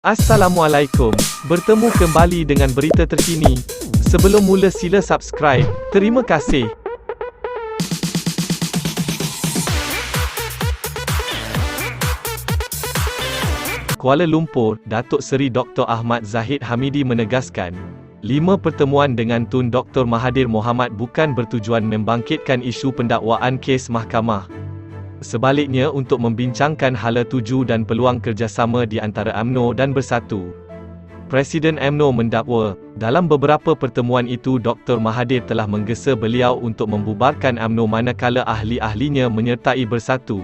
Assalamualaikum, bertemu kembali dengan berita terkini. Sebelum mula sila subscribe, terima kasih. Kuala Lumpur, Datuk Seri Dr. Ahmad Zahid Hamidi menegaskan, 5 pertemuan dengan Tun Dr. Mahathir Mohamad bukan bertujuan membangkitkan isu pendakwaan kes mahkamah. Sebaliknya untuk membincangkan hala tuju dan peluang kerjasama di antara UMNO dan Bersatu. Presiden UMNO mendakwa, dalam beberapa pertemuan itu Dr. Mahathir telah menggesa beliau untuk membubarkan UMNO manakala ahli-ahlinya menyertai Bersatu.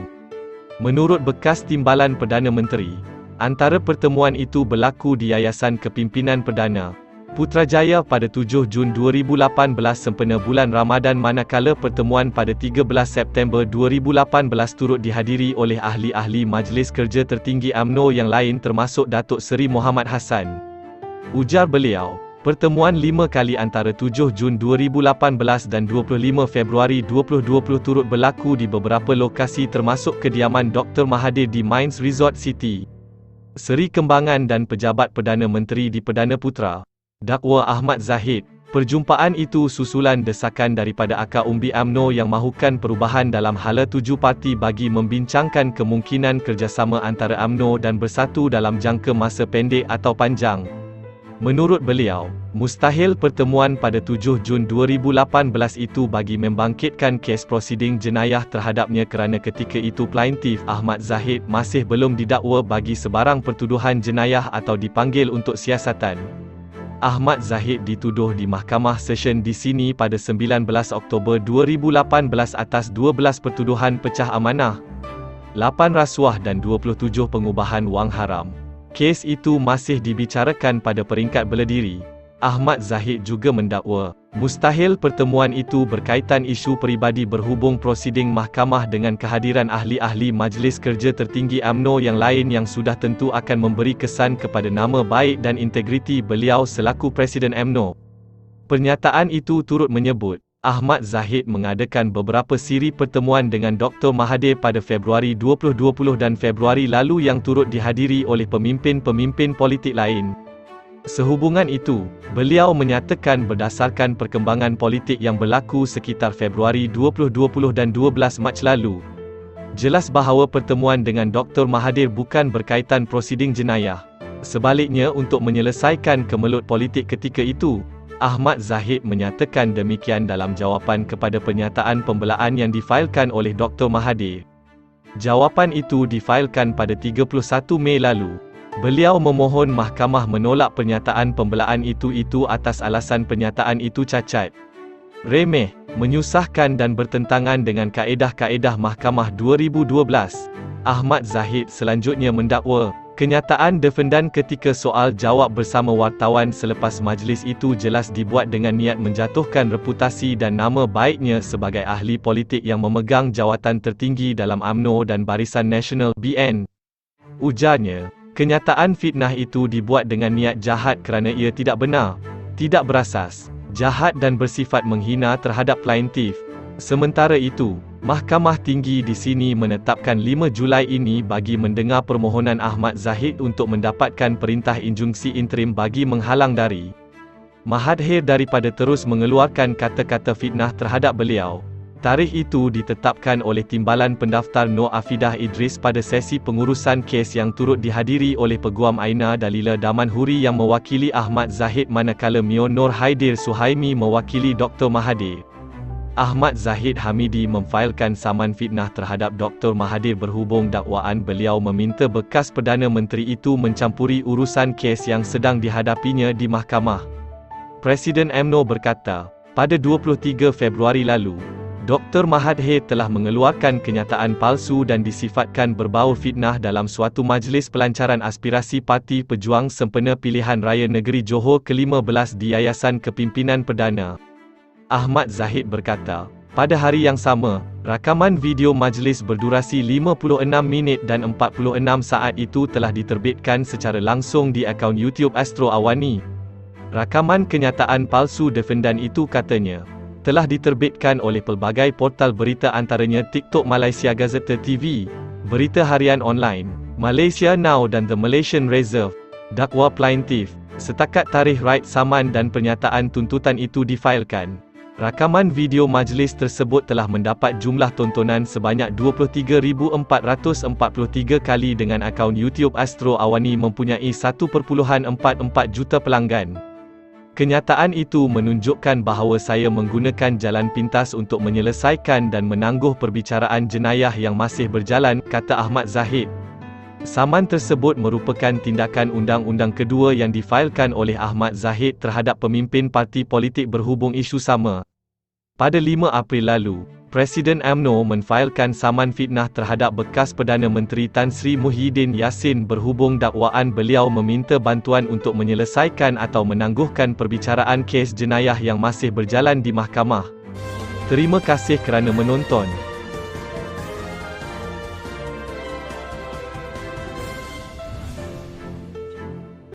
Menurut bekas timbalan Perdana Menteri, antara pertemuan itu berlaku di Yayasan Kepimpinan Perdana, Putrajaya pada 7 Jun 2018 sempena bulan Ramadan, manakala pertemuan pada 13 September 2018 turut dihadiri oleh ahli-ahli Majlis Kerja Tertinggi UMNO yang lain termasuk Datuk Seri Mohamad Hassan. Ujar beliau, pertemuan 5 kali antara 7 Jun 2018 dan 25 Februari 2020 turut berlaku di beberapa lokasi termasuk kediaman Dr. Mahathir di Mines Resort City, Seri Kembangan dan pejabat Perdana Menteri di Perdana Putra. Dakwa Ahmad Zahid, perjumpaan itu susulan desakan daripada akar umbi UMNO yang mahukan perubahan dalam hala tuju parti bagi membincangkan kemungkinan kerjasama antara UMNO dan Bersatu dalam jangka masa pendek atau panjang. Menurut beliau, mustahil pertemuan pada 7 Jun 2018 itu bagi membangkitkan kes prosiding jenayah terhadapnya kerana ketika itu plaintif Ahmad Zahid masih belum didakwa bagi sebarang pertuduhan jenayah atau dipanggil untuk siasatan. Ahmad Zahid dituduh di Mahkamah Session di sini pada 19 Oktober 2018 atas 12 pertuduhan pecah amanah, 8 rasuah dan 27 pengubahan wang haram. Kes itu masih dibicarakan pada peringkat beladiri. Ahmad Zahid juga mendakwa, mustahil pertemuan itu berkaitan isu peribadi berhubung prosiding mahkamah dengan kehadiran ahli-ahli Majlis Kerja Tertinggi UMNO yang lain yang sudah tentu akan memberi kesan kepada nama baik dan integriti beliau selaku Presiden UMNO. Pernyataan itu turut menyebut, Ahmad Zahid mengadakan beberapa siri pertemuan dengan Dr. Mahathir pada Februari 2020 dan Februari lalu yang turut dihadiri oleh pemimpin-pemimpin politik lain. Sehubungan itu, beliau menyatakan berdasarkan perkembangan politik yang berlaku sekitar Februari 2020 dan 12 Mac lalu, jelas bahawa pertemuan dengan Dr. Mahathir bukan berkaitan prosiding jenayah. Sebaliknya untuk menyelesaikan kemelut politik ketika itu, Ahmad Zahid menyatakan demikian dalam jawapan kepada pernyataan pembelaan yang difailkan oleh Dr. Mahathir. Jawapan itu difailkan pada 31 Mei lalu. Beliau memohon mahkamah menolak pernyataan pembelaan itu atas alasan pernyataan itu cacat, remeh, menyusahkan dan bertentangan dengan kaedah-kaedah Mahkamah 2012. Ahmad Zahid selanjutnya mendakwa, kenyataan defendan ketika soal jawab bersama wartawan selepas majlis itu jelas dibuat dengan niat menjatuhkan reputasi dan nama baiknya sebagai ahli politik yang memegang jawatan tertinggi dalam UMNO dan Barisan Nasional (BN). Ujarnya, kenyataan fitnah itu dibuat dengan niat jahat kerana ia tidak benar, tidak berasas, jahat dan bersifat menghina terhadap plaintif. Sementara itu, Mahkamah Tinggi di sini menetapkan 5 Julai ini bagi mendengar permohonan Ahmad Zahid untuk mendapatkan perintah injunksi interim bagi menghalang dari Mahathir daripada terus mengeluarkan kata-kata fitnah terhadap beliau. Tarikh itu ditetapkan oleh Timbalan Pendaftar Noor Afidah Idris pada sesi pengurusan kes yang turut dihadiri oleh Peguam Aina Dalila Damanhuri yang mewakili Ahmad Zahid manakala Mio Nur Haidir Suhaimi mewakili Dr. Mahathir. Ahmad Zahid Hamidi memfailkan saman fitnah terhadap Dr. Mahathir berhubung dakwaan beliau meminta bekas Perdana Menteri itu mencampuri urusan kes yang sedang dihadapinya di mahkamah. Presiden UMNO berkata, pada 23 Februari lalu, Dr. Mahathir telah mengeluarkan kenyataan palsu dan disifatkan berbau fitnah dalam suatu majlis pelancaran aspirasi Parti Pejuang sempena Pilihan Raya Negeri Johor ke-15 di Yayasan Kepimpinan Perdana. Ahmad Zahid berkata, pada hari yang sama, rakaman video majlis berdurasi 56 minit dan 46 saat itu telah diterbitkan secara langsung di akaun YouTube Astro Awani. Rakaman kenyataan palsu defendan itu katanya telah diterbitkan oleh pelbagai portal berita antaranya TikTok Malaysia Gazette TV, Berita Harian Online, Malaysia Now dan The Malaysian Reserve. Dakwa plaintif. Setakat tarikh raid saman dan pernyataan tuntutan itu difailkan, rakaman video majlis tersebut telah mendapat jumlah tontonan sebanyak 23,443 kali dengan akaun YouTube Astro Awani mempunyai 1.44 juta pelanggan. Kenyataan itu menunjukkan bahawa saya menggunakan jalan pintas untuk menyelesaikan dan menangguh perbicaraan jenayah yang masih berjalan, kata Ahmad Zahid. Saman tersebut merupakan tindakan undang-undang kedua yang difailkan oleh Ahmad Zahid terhadap pemimpin parti politik berhubung isu sama. Pada 5 April lalu, Presiden UMNO menfailkan saman fitnah terhadap bekas Perdana Menteri Tan Sri Muhyiddin Yassin berhubung dakwaan beliau meminta bantuan untuk menyelesaikan atau menangguhkan perbicaraan kes jenayah yang masih berjalan di mahkamah. Terima kasih kerana menonton.